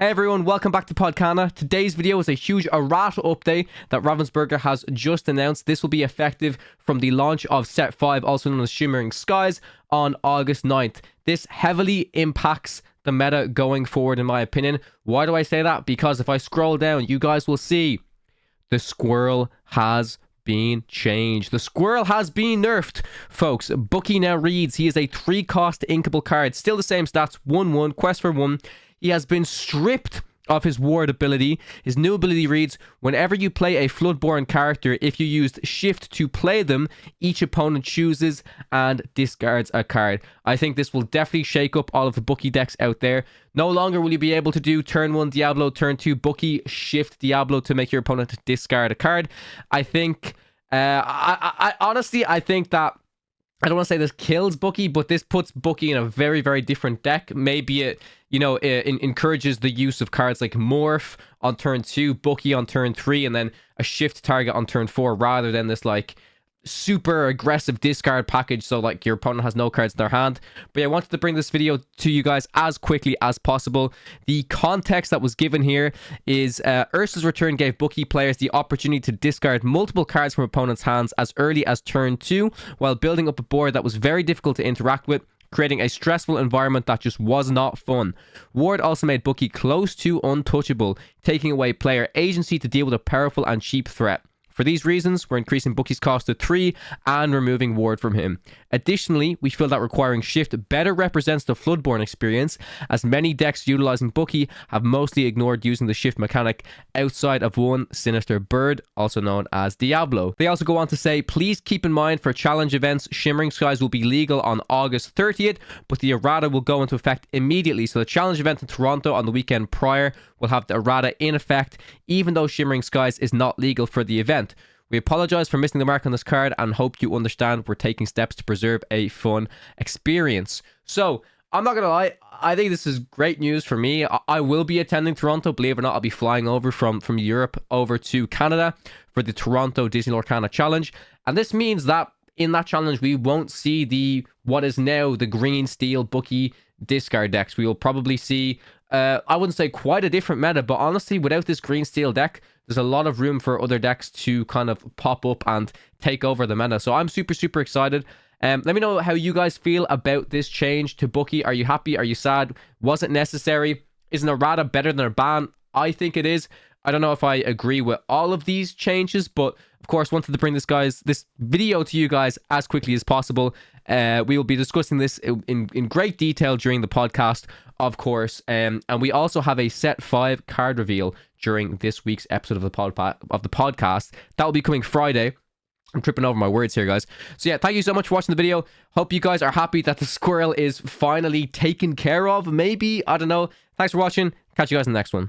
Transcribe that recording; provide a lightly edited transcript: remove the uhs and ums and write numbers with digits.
Hey everyone, welcome back to Podcana. Today's video is a huge Errata update that Ravensburger has just announced. This will be effective from the launch of Set 5, also known as Shimmering Skies, on August 9th. This heavily impacts the meta going forward, in my opinion. Why do I say that? Because if I scroll down, you guys will see the squirrel has been changed. The squirrel has been nerfed, folks. Bookie now reads he is a 3-cost inkable card. Still the same stats, 1-1, quest for 1. He has been stripped of his ward ability. His new ability reads, whenever you play a Floodborn character, if you used shift to play them, each opponent chooses and discards a card. I think this will definitely shake up all of the Bookie decks out there. No longer will you be able to do turn 1 Diablo, turn 2 Bookie, shift Diablo to make your opponent discard a card. I think, I honestly, I think that I don't want to say this kills Bookie, but this puts Bookie in a very, very different deck. Maybe it, it encourages the use of cards like Morph on turn 2, Bookie on turn 3, and then a shift target on turn 4, rather than this, like, super aggressive discard package, so like your opponent has no cards in their hand. But yeah, I wanted to bring this video to you guys as quickly as possible. The context that was given here is Ursa's return gave Bookie players the opportunity to discard multiple cards from opponents' hands as early as turn 2, while building up a board that was very difficult to interact with, creating a stressful environment that just was not fun. Ward also made Bookie close to untouchable, taking away player agency to deal with a powerful and cheap threat. For these reasons, we're increasing Bookie's cost to 3 and removing Ward from him. Additionally, we feel that requiring Shift better represents the Floodborn experience, as many decks utilizing Bookie have mostly ignored using the Shift mechanic outside of one sinister bird, also known as Diablo. They also go on to say, please keep in mind for challenge events, Shimmering Skies will be legal on August 30th, but the Errata will go into effect immediately. So the challenge event in Toronto on the weekend prior will have the Errata in effect, even though Shimmering Skies is not legal for the event. We apologize for missing the mark on this card and hope you understand we're taking steps to preserve a fun experience. So, I'm not gonna lie, I think this is great news for me. I will be attending Toronto, believe it or not. I'll be flying over from Europe over to Canada for the Toronto Disney Lorcana challenge. And this means that in that challenge, we won't see what is now the green steel Bookie discard decks. We will probably see, I wouldn't say quite a different meta, but honestly, without this green steel deck, there's a lot of room for other decks to kind of pop up and take over the meta. So I'm super, super excited. Let me know how you guys feel about this change to Bookie. Are you happy? Are you sad? Was it necessary? Is an Errata better than a ban? I think it is. I don't know if I agree with all of these changes, but of course, wanted to bring this video to you guys as quickly as possible. We will be discussing this in great detail during the podcast, of course. And we also have a Set 5 card reveal during this week's episode of the podcast. That will be coming Friday. I'm tripping over my words here, guys. So yeah, thank you so much for watching the video. Hope you guys are happy that the squirrel is finally taken care of. Maybe, I don't know. Thanks for watching. Catch you guys in the next one.